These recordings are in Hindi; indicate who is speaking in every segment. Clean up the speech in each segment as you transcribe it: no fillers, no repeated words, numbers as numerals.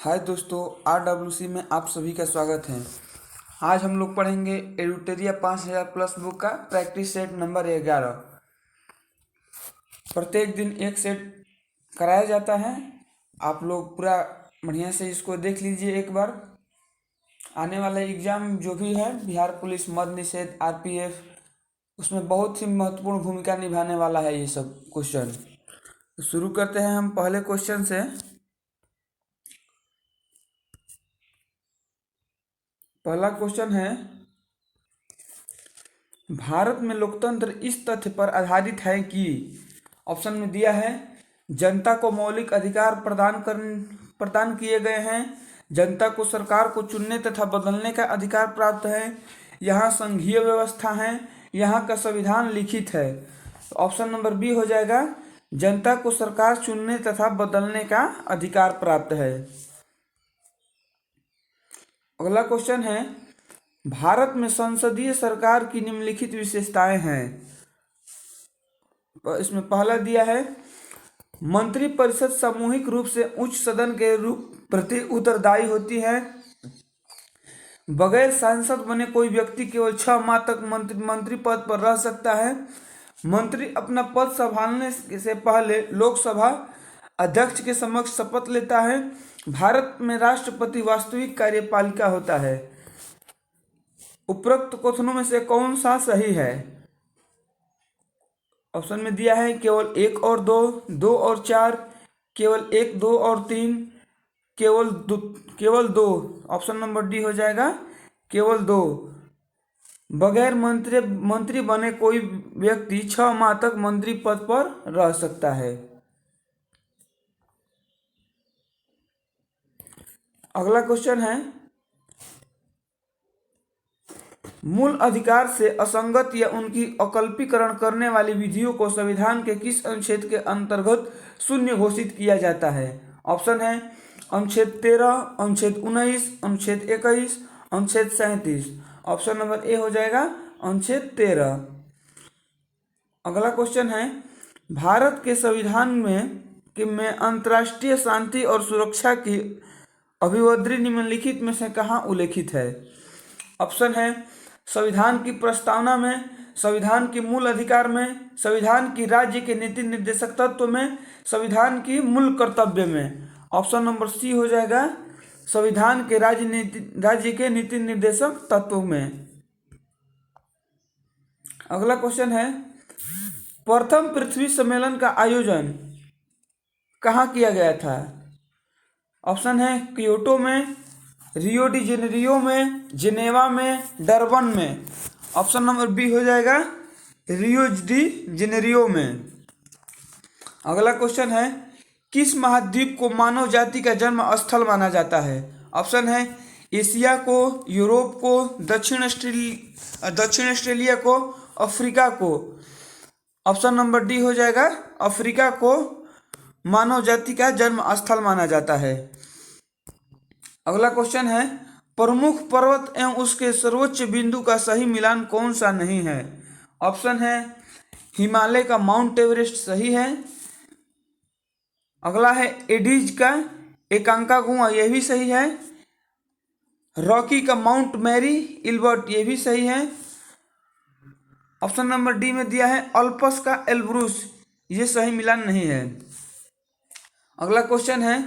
Speaker 1: हाय दोस्तों, RWC में आप सभी का स्वागत है। आज हम लोग पढ़ेंगे एडुटेरिया 5000 प्लस बुक का प्रैक्टिस सेट नंबर 11। प्रत्येक दिन एक सेट कराया जाता है। आप लोग पूरा बढ़िया से इसको देख लीजिए एक बार। आने वाला एग्ज़ाम जो भी है, बिहार पुलिस, मद्य निषेध, RPF, उसमें बहुत ही महत्वपूर्ण भूमिका निभाने वाला है ये सब क्वेश्चन। तो शुरू करते हैं हम पहले क्वेश्चन से। पहला क्वेश्चन है, भारत में लोकतंत्र इस तथ्य पर आधारित है कि ऑप्शन में दिया है जनता को मौलिक अधिकार प्रदान किए गए हैं, जनता को सरकार को चुनने तथा बदलने का अधिकार प्राप्त है, यहाँ संघीय व्यवस्था है, यहाँ का संविधान लिखित है। ऑप्शन नंबर बी हो जाएगा, जनता को सरकार चुनने तथा बदलने का अधिकार प्राप्त है। अगला क्वेश्चन है, भारत में संसदीय सरकार की निम्नलिखित विशेषताएं हैं। इसमें पहला दिया है, मंत्रिपरिषद सामूहिक रूप से उच्च सदन के रूप प्रति उत्तरदायी होती है, बगैर सांसद बने कोई व्यक्ति केवल 6 माह तक मंत्री पद पर रह सकता है, मंत्री अपना पद संभालने से पहले लोकसभा अध्यक्ष के समक्ष शपथ लेता है, भारत में राष्ट्रपति वास्तविक कार्यपालिका होता है। उपरोक्त कथनों में से कौन सा सही है? ऑप्शन में दिया है केवल 1 और 2, 2 और 4, केवल 1, 2 और 3, केवल 2। ऑप्शन नंबर डी हो जाएगा केवल 2। बगैर मंत्री बने कोई व्यक्ति 6 माह तक मंत्री पद पर रह सकता है। अगला क्वेश्चन है, मूल अधिकार से असंगत या उनकी अकल्पीकरण करने वाली विधियों को संविधान के किस अनुच्छेद के अंतर्गत शून्य घोषित किया जाता है? ऑप्शन है अनुच्छेद 13, अनुच्छेद 19, अनुच्छेद 21, अनुच्छेद 37। ऑप्शन नंबर ए हो जाएगा अनुच्छेद 13। अगला क्वेश्चन है, भारत के संविधान में अंतर्राष्ट्रीय शांति और सुरक्षा की अभिवृद्धि निम्नलिखित में से कहाँ उल्लेखित है? ऑप्शन है संविधान की प्रस्तावना में, संविधान की मूल अधिकार में, संविधान की राज्य के नीति निर्देशक तत्व में, संविधान की मूल कर्तव्य में। ऑप्शन नंबर सी हो जाएगा संविधान के राज्य के नीति निर्देशक तत्व में। अगला क्वेश्चन है, प्रथम पृथ्वी सम्मेलन का आयोजन कहाँ किया गया था? ऑप्शन है क्योटो में, रियो डी जेनेरियो में, जिनेवा में, डरबन में। ऑप्शन नंबर बी हो जाएगा रियो डी जेनेरियो में। अगला क्वेश्चन है, किस महाद्वीप को मानव जाति का जन्म स्थल माना जाता है? ऑप्शन है एशिया को, यूरोप को, दक्षिण ऑस्ट्रेलिया को, अफ्रीका को। ऑप्शन नंबर डी हो जाएगा अफ्रीका को मानव जाति का जन्म स्थल माना जाता है। अगला क्वेश्चन है, प्रमुख पर्वत एवं उसके सर्वोच्च बिंदु का सही मिलान कौन सा नहीं है? ऑप्शन है हिमालय का माउंट एवरेस्ट सही है। अगला है एडिज का एकांकागुआ, यह भी सही है। रॉकी का माउंट मैरी इल्बर्ट, यह भी सही है। ऑप्शन नंबर डी में दिया है अल्पस का एल्ब्रूस, ये सही मिलान नहीं है। अगला क्वेश्चन है,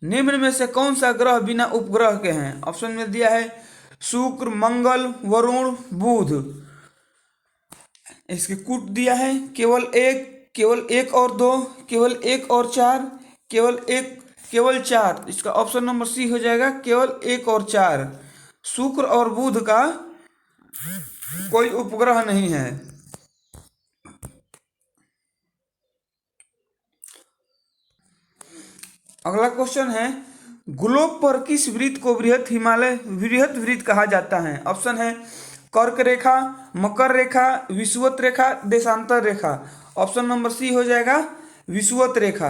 Speaker 1: निम्न में से कौन सा ग्रह बिना उपग्रह के हैं? ऑप्शन में दिया है शुक्र, मंगल, वरुण, बुध। इसके कूट दिया है केवल 1 और 2, केवल 1 और 4, केवल 4। इसका ऑप्शन नंबर सी हो जाएगा केवल 1 और 4। शुक्र और बुध का कोई उपग्रह नहीं है। अगला क्वेश्चन है, ग्लोब पर किस वृत्त को वृहत वृत्त कहा जाता है? ऑप्शन है कर्क रेखा, मकर रेखा, विषुवत रेखा, देशांतर रेखा। ऑप्शन नंबर सी हो जाएगा विषुवत रेखा।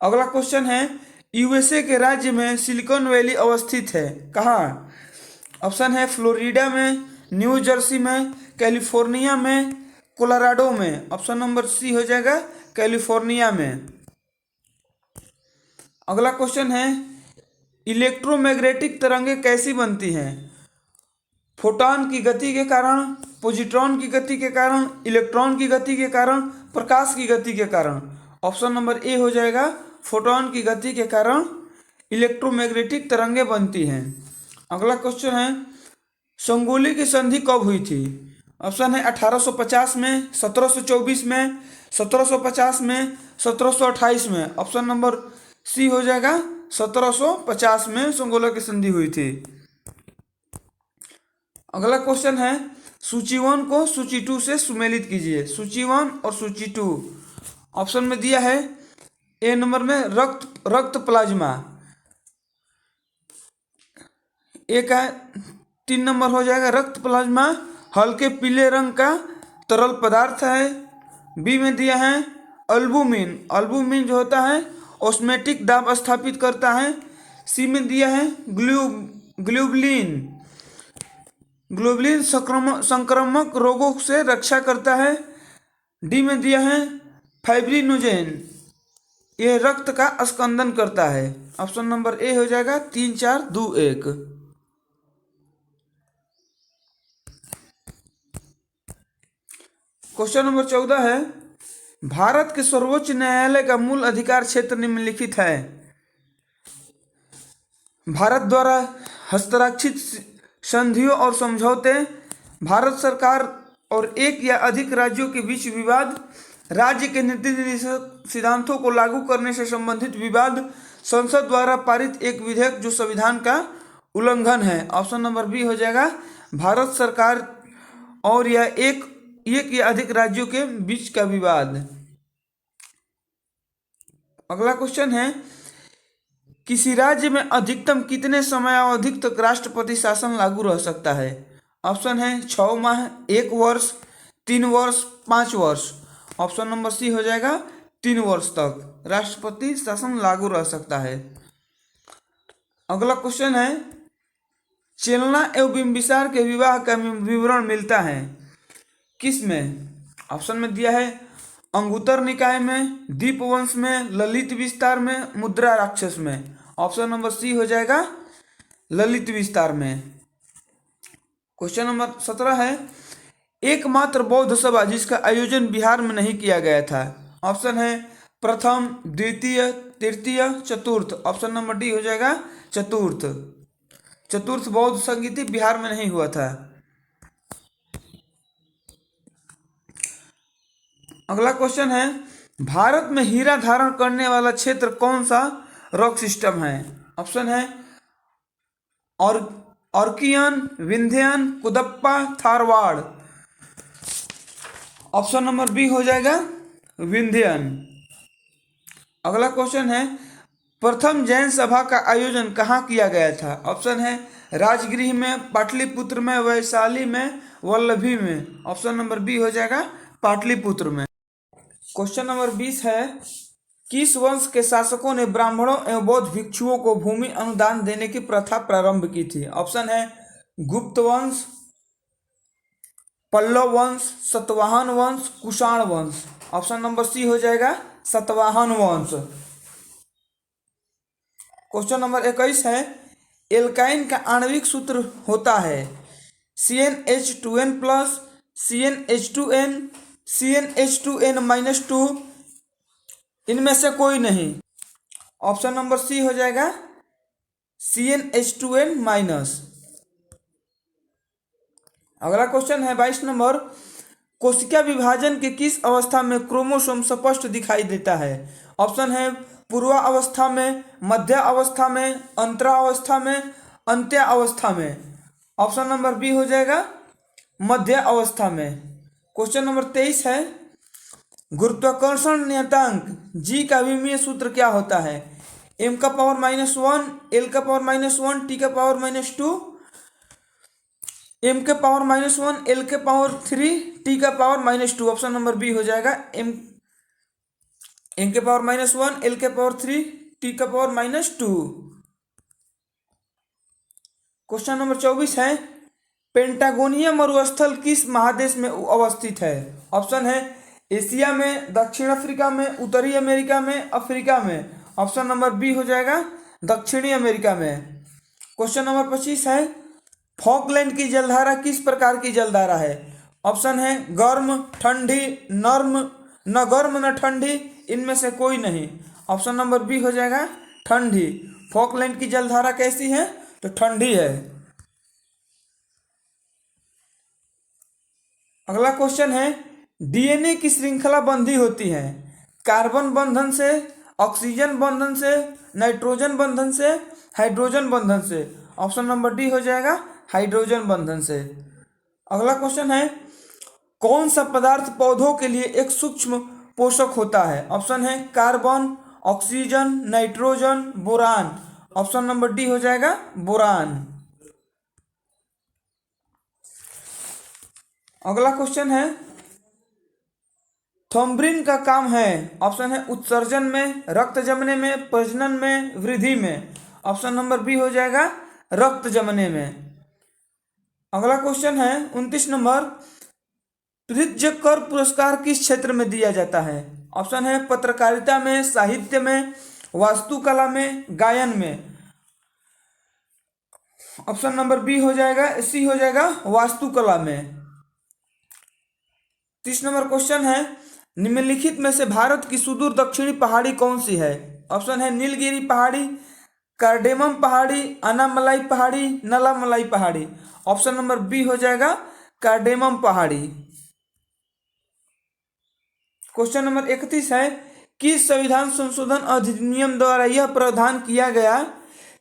Speaker 1: अगला क्वेश्चन है, USA के राज्य में सिलिकॉन वैली अवस्थित है, कहाँ? ऑप्शन है फ्लोरिडा में, न्यू जर्सी में, कैलिफोर्निया में, कोलोराडो में। ऑप्शन नंबर सी हो जाएगा कैलिफोर्निया में। अगला क्वेश्चन है, इलेक्ट्रोमैग्नेटिक तरंगें कैसी बनती हैं? फोटॉन की गति के कारण, पॉजिट्रॉन की गति के कारण, इलेक्ट्रॉन की गति के कारण, प्रकाश की गति के कारण। ऑप्शन नंबर ए हो जाएगा, फोटॉन की गति के कारण इलेक्ट्रोमैग्नेटिक तरंगें बनती हैं। अगला क्वेश्चन है, संगोली की संधि कब हुई थी? ऑप्शन है 1850 में, 1724 में, 1750 में, 1728 में। ऑप्शन नंबर सी हो जाएगा, 1750 में संगोला की संधि हुई थी। अगला क्वेश्चन है, सूची 1 को सूची 2 से सुमेलित कीजिए। सूची 1 और सूची 2 ऑप्शन में दिया है, ए नंबर में रक्त प्लाज्मा, ए का 3 नंबर हो जाएगा रक्त प्लाज्मा हल्के पीले रंग का तरल पदार्थ है। बी में दिया है अल्बुमिन, अल्बुमिन जो होता है ऑस्मेटिक दाब स्थापित करता है। सी में दिया है ग्लोबुलिन, ग्लोबुलिन संक्रामक रोगों से रक्षा करता है। डी में दिया है फाइब्रिनोजेन, ये रक्त का स्कंदन करता है। ऑप्शन नंबर ए हो जाएगा 3, 4, 2, 1। क्वेश्चन नंबर 14 है, भारत के सर्वोच्च न्यायालय का मूल अधिकार क्षेत्र निम्नलिखित है। भारत द्वारा हस्ताक्षरित संधियों और समझौते, भारत सरकार और एक या अधिक राज्यों के बीच विवाद, राज्य के नीति निर्देशक सिद्धांतों को लागू करने से संबंधित विवाद, संसद द्वारा पारित एक विधेयक जो संविधान का उल्लंघन है। ऑप्शन नंबर बी हो जाएगा, भारत सरकार और या एक या अधिक राज्यों के बीच का विवाद। अगला क्वेश्चन है, किसी राज्य में अधिकतम कितने समयावधि तक राष्ट्रपति शासन लागू रह सकता है? ऑप्शन है 6 माह, 1 वर्ष, 3 वर्ष, 5 वर्ष। ऑप्शन नंबर सी हो जाएगा 3 वर्ष तक राष्ट्रपति शासन लागू रह सकता है। अगला क्वेश्चन है, चेलना एवं बिम्बिसार के विवाह का विवरण मिलता है किस में? ऑप्शन में दिया है अंगुत्तर निकाय में, दीपवंश में, ललित विस्तार में, मुद्रा राक्षस में। ऑप्शन नंबर सी हो जाएगा ललित विस्तार में। क्वेश्चन नंबर 17 है, एकमात्र बौद्ध सभा जिसका आयोजन बिहार में नहीं किया गया था। ऑप्शन है प्रथम, द्वितीय, तृतीय, चतुर्थ। ऑप्शन नंबर डी हो जाएगा चतुर्थ। चतुर्थ बौद्ध संगीति बिहार में नहीं हुआ था। अगला क्वेश्चन है, भारत में हीरा धारण करने वाला क्षेत्र कौन सा रॉक सिस्टम है? ऑप्शन है ऑर्कियन, विंध्यन, कुदप्पा, थारवाड़। ऑप्शन नंबर बी हो जाएगा विंध्यन। अगला क्वेश्चन है, प्रथम जैन सभा का आयोजन कहाँ किया गया था? ऑप्शन है राजगृह में, पाटलिपुत्र में, वैशाली में, वल्लभी में। ऑप्शन नंबर बी हो जाएगा पाटलिपुत्र में। क्वेश्चन नंबर 20 है, किस वंश के शासकों ने ब्राह्मणों एवं बौद्ध भिक्षुओं को भूमि अनुदान देने की प्रथा प्रारंभ की थी? ऑप्शन है गुप्त वंश, पल्लव वंश, सतवाहन वंश, कुषाण वंश। ऑप्शन नंबर सी हो जाएगा सतवाहन वंश। क्वेश्चन नंबर 21 है, एल्काइन का आणविक सूत्र होता है CnH2n+, CnH2n, CnH2n-2, इनमें से कोई नहीं। ऑप्शन नंबर सी हो जाएगा CnH2n-। अगला क्वेश्चन है 22 नंबर, कोशिका विभाजन के किस अवस्था में क्रोमोसोम स्पष्ट दिखाई देता है? ऑप्शन है पूर्वावस्था में, मध्य अवस्था में, अंतरावस्था में, अंत्य अवस्था में। ऑप्शन नंबर बी हो जाएगा मध्य अवस्था में। क्वेश्चन नंबर 23 है, गुरुत्वाकर्षण नियतांक जी का अभिमीय सूत्र क्या होता है? m⁻⁻1, l⁻⁻1, t⁻⁻2, m⁻⁻1, l⁻3, t⁻⁻2। Option number B हो जाएगा m⁻⁻1, l⁻3, t⁻⁻2। Question number 24 है, पेंटागोनिया मरुस्थल किस महादेश में अवस्थित है? ऑप्शन है एशिया में, दक्षिण अफ्रीका में, उत्तरी अमेरिका में, अफ्रीका में। ऑप्शन नंबर बी हो जाएगा दक्षिणी अमेरिका में। क्वेश्चन नंबर 25 है, फॉकलैंड की जलधारा किस प्रकार की जलधारा है? ऑप्शन है गर्म, ठंडी, नर्म, न गर्म न ठंडी, इनमें से कोई नहीं। ऑप्शन नंबर बी हो जाएगा ठंडी। फॉकलैंड की जलधारा कैसी है? तो ठंडी है। अगला क्वेश्चन है, डीएनए की श्रृंखला बंधी होती है कार्बन बंधन से, ऑक्सीजन बंधन से, नाइट्रोजन बंधन से, हाइड्रोजन बंधन से। ऑप्शन नंबर डी हो जाएगा हाइड्रोजन बंधन से। अगला क्वेश्चन है, कौन सा पदार्थ पौधों के लिए एक सूक्ष्म पोषक होता है? ऑप्शन है carbon, oxygen, nitrogen, boron. Option number D हो जाएगा बोरान। अगला क्वेश्चन है, थोम्ब्रिन का काम है? ऑप्शन है उत्सर्जन में, रक्त जमने में, प्रजनन में, वृद्धि में। ऑप्शन नंबर बी हो जाएगा रक्त जमने में। अगला क्वेश्चन है 29 नंबर, प्रित्जकर पुरस्कार किस क्षेत्र में दिया जाता है? ऑप्शन है पत्रकारिता में, साहित्य में, वास्तुकला में, गायन में। ऑप्शन नंबर बी हो जाएगा, सी हो जाएगा वास्तुकला में। 30 नंबर क्वेश्चन है, निम्नलिखित में से भारत की सुदूर दक्षिणी पहाड़ी कौन सी है? ऑप्शन है नीलगिरी पहाड़ी, कार्डेमम पहाड़ी, अनामलाई पहाड़ी, नलामलाई पहाड़ी। ऑप्शन नंबर बी हो जाएगा कार्डेमम पहाड़ी। क्वेश्चन नंबर 31 है, किस संविधान संशोधन अधिनियम द्वारा यह प्रावधान किया गया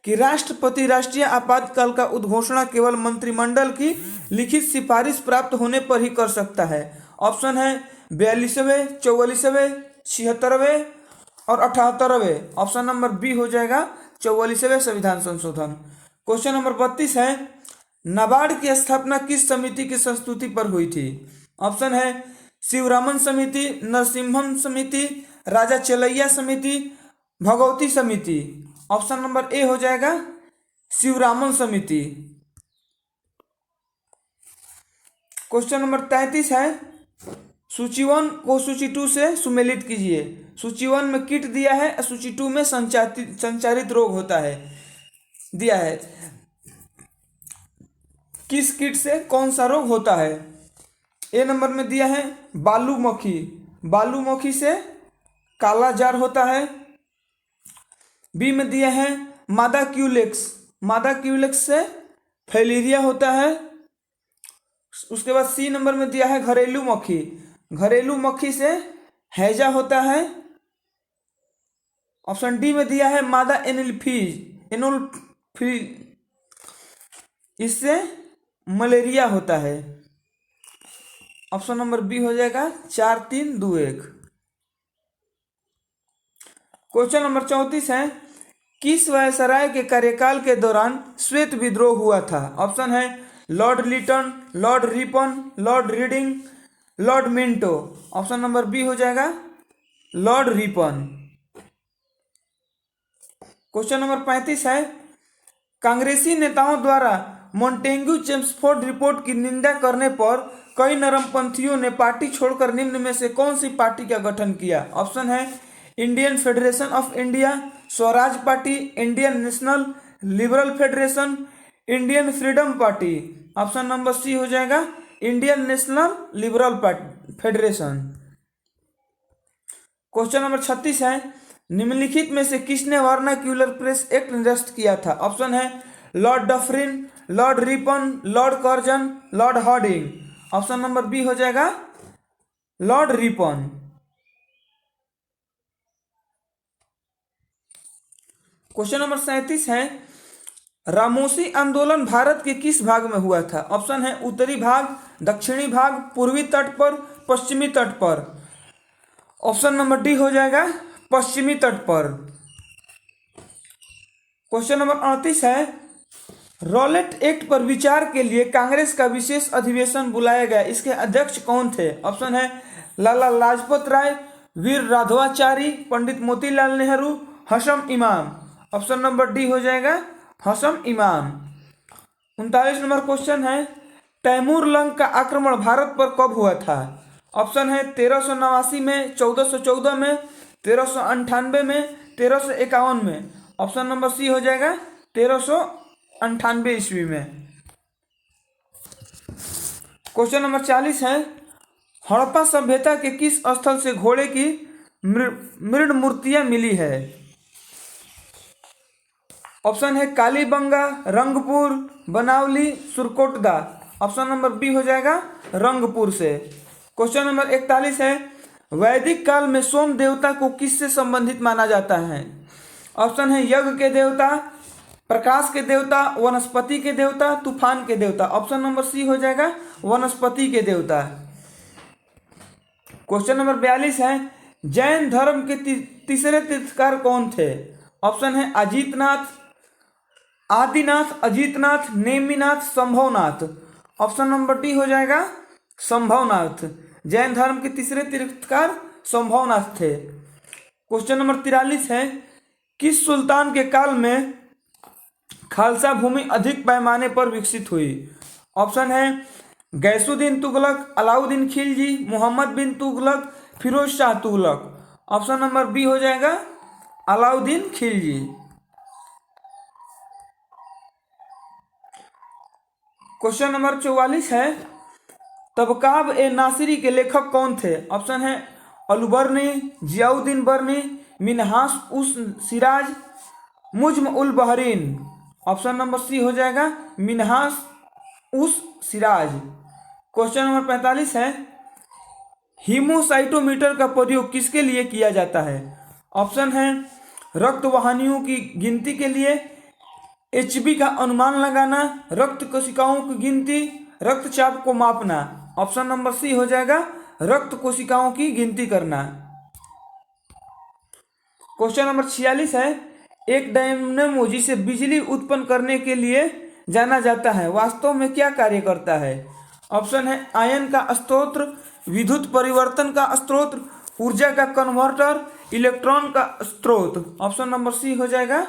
Speaker 1: कि राष्ट्रपति राष्ट्रीय आपातकाल का उद्घोषणा केवल मंत्रिमंडल की लिखित सिफारिश प्राप्त होने पर ही कर सकता है? ऑप्शन है 42वें, 44वें, 76वें और 78वें। ऑप्शन नंबर बी हो जाएगा 44वें संविधान संशोधन। क्वेश्चन नंबर 32 है, नाबार्ड की स्थापना किस समिति की संस्तुति पर हुई थी? ऑप्शन है शिवरामन समिति, नरसिम्हम समिति, राजा चलैया समिति, भगवती समिति। ऑप्शन नंबर ए हो जाएगा शिवरामन समिति। क्वेश्चन नंबर 33 है, सूची 1 को सूची 2 से सुमेलित कीजिए। सूची 1 में कीट दिया है, सूची 2 में संचारित रोग होता है दिया है। किस कीट से कौन सा रोग होता है? ए नंबर में दिया है बालू मक्खी, बालू मक्खी से काला जार होता है। बी में दिया है मादा क्यूलेक्स, मादा क्यूलेक्स से फाइलेरिया होता है। उसके बाद सी नंबर में दिया है घरेलू मक्खी, घरेलू मक्खी से हैजा होता है। ऑप्शन डी में दिया है मादा एनोल्फिज, इससे मलेरिया होता है। ऑप्शन नंबर बी हो जाएगा 4, 3, 2, 1। क्वेश्चन नंबर 34 है, किस वायसराय के कार्यकाल के दौरान श्वेत विद्रोह हुआ था? ऑप्शन है Lord Lytton, Lord Ripon, Lord Reading, Lord Minto. Option number B हो जाएगा लॉर्ड रिपन। क्वेश्चन नंबर 35 है, कांग्रेसी नेताओं द्वारा मोंटेग्यू चेम्सफोर्ड रिपोर्ट की निंदा करने पर कई नरमपंथियों ने पार्टी छोड़कर निम्न में से कौन सी पार्टी का गठन किया? ऑप्शन है Indian Federation of India, Swaraj party, Indian National Liberal Federation, Indian Freedom Party. Option number C हो जाएगा Indian National Liberal Federation. Question number 36 है, निम्नलिखित में से किसने वर्नाक्यूलर प्रेस एक्ट निरस्त किया था? ऑप्शन है Lord Dufferin, Lord Ripon, Lord Curzon, Lord Hardinge. Option number B हो जाएगा लॉर्ड रिपन। क्वेश्चन नंबर 37 है, रामोसी आंदोलन भारत के किस भाग में हुआ था? ऑप्शन है उत्तरी भाग, दक्षिणी भाग, पूर्वी तट पर, पश्चिमी तट पर। ऑप्शन नंबर डी हो जाएगा पश्चिमी तट पर। क्वेश्चन नंबर 38 है, रॉलेट एक्ट पर विचार के लिए कांग्रेस का विशेष अधिवेशन बुलाया गया, इसके अध्यक्ष कौन थे? ऑप्शन है लाला लाजपत राय, वीर राघवाचारी, पंडित मोतीलाल नेहरू, हशम इमाम। ऑप्शन नंबर डी हो जाएगा हशम इमाम। 39 नंबर क्वेश्चन है, तैमूर लंग का आक्रमण भारत पर कब हुआ था? ऑप्शन है 1389 में, 1414 में, 1398 में, 1351 में। ऑप्शन नंबर सी हो जाएगा 1398 ईस्वी में। क्वेश्चन नंबर 40 है, हड़प्पा सभ्यता के किस स्थल से घोड़े की मृण मूर्तियां मिली है? ऑप्शन है Kalibangan, Rangpur, Banawali, Surkotada. Option number B हो जाएगा रंगपुर से। क्वेश्चन नंबर 41 है, वैदिक काल में सोम देवता को किससे संबंधित माना जाता है? ऑप्शन है यज्ञ के देवता, प्रकाश के देवता, वनस्पति के देवता, तूफान के देवता। ऑप्शन नंबर सी हो जाएगा वनस्पति के देवता। क्वेश्चन नंबर 42 है, जैन धर्म के तीसरे तीर्थकार कौन थे? ऑप्शन है Ajitnath, Adinath, Ajitnath, Neminath, Sambhavnath. Option number D हो जाएगा संभवनाथ। जैन धर्म के तीसरे तीर्थकार संभवनाथ थे। क्वेश्चन नंबर 43 है, किस सुल्तान के काल में खालसा भूमि अधिक पैमाने पर विकसित हुई? ऑप्शन है Ghiyasuddin Tughlaq, Alauddin Khilji, Mohammad bin Tughlaq, Firoz Shah Tughlaq. Option number B हो जाएगा अलाउद्दीन खिलजी। क्वेश्चन नंबर 44 है, तबकाब ए नासिरी के लेखक कौन थे? ऑप्शन है अलबर्नी, जियाउद्दीन बर्नी, मिनहास उस सिराज, मुज्म उल बहरीन। ऑप्शन नंबर सी हो जाएगा मिनहास उस सिराज। क्वेश्चन नंबर 45 है, हीमोसाइटोमीटर का प्रयोग किसके लिए किया जाता है? ऑप्शन है रक्त वाहिनियों की गिनती के लिए, एचबी का अनुमान लगाना, रक्त कोशिकाओं की गिनती, रक्तचाप को मापना। ऑप्शन नंबर सी हो जाएगा रक्त कोशिकाओं की गिनती करना। क्वेश्चन नंबर 46 है, एक डायनेमो जिसे बिजली उत्पन्न करने के लिए जाना जाता है वास्तव में क्या कार्य करता है? ऑप्शन है आयन का स्रोत, विद्युत परिवर्तन का स्रोत, ऊर्जा का कन्वर्टर, इलेक्ट्रॉन का स्रोत। ऑप्शन नंबर सी हो जाएगा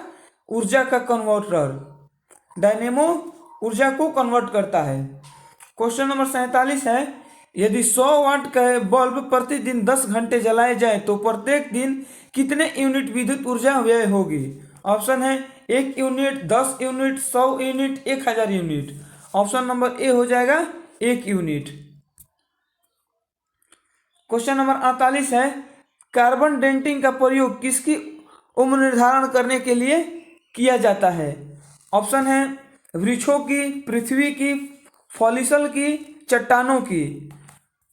Speaker 1: ऊर्जा का कन्वर्टर। डायनेमो ऊर्जा को कन्वर्ट करता है। क्वेश्चन नंबर 47 है, यदि 100 वाट का बल्ब प्रतिदिन 10 घंटे जलाए जाए तो प्रत्येक दिन कितने यूनिट विद्युत ऊर्जा व्यय होगी? ऑप्शन है 1 unit, 10 unit, 100 unit, 1000 unit. Option number A हो जाएगा 1 यूनिट। क्वेश्चन नंबर 48 है, कार्बन डेटिंग का प्रयोग किसकी उम्र निर्धारण करने के लिए किया जाता है? ऑप्शन है वृक्षों की, पृथ्वी की, फॉसिल की, चट्टानों की।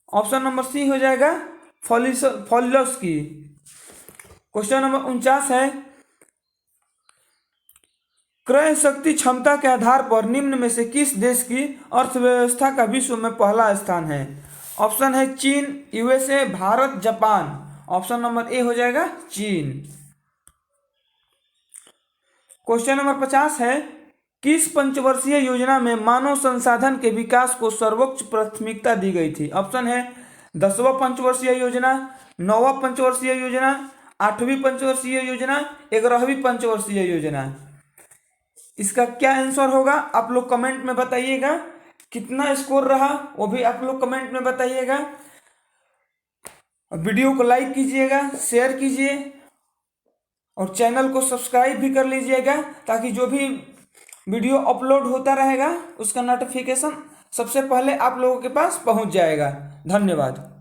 Speaker 1: ऑप्शन नंबर सी हो जाएगा फॉसिल्स की। क्वेश्चन नंबर 49 है, क्रय शक्ति क्षमता के आधार पर निम्न में से किस देश की अर्थव्यवस्था का विश्व में पहला स्थान है? ऑप्शन है चीन, USA, Bharat, Japan. Option number A हो जाएगा चीन। क्वेश्चन नंबर 50 है, किस पंचवर्षीय योजना में मानव संसाधन के विकास को सर्वोच्च प्राथमिकता दी गई थी? ऑप्शन है 10वां पंचवर्षीय योजना, 9वां पंचवर्षीय योजना, 8वीं पंचवर्षीय योजना, 11वीं पंचवर्षीय योजना। इसका क्या आंसर होगा आप लोग कमेंट में बताइएगा। कितना स्कोर रहा वो भी आप लोग कमेंट में बताइएगा। वीडियो को लाइक कीजिएगा, शेयर कीजिए और चैनल को सब्सक्राइब भी कर लीजिएगा ताकि जो भी वीडियो अपलोड होता रहेगा उसका नोटिफिकेशन सबसे पहले आप लोगों के पास पहुंच जाएगा। धन्यवाद।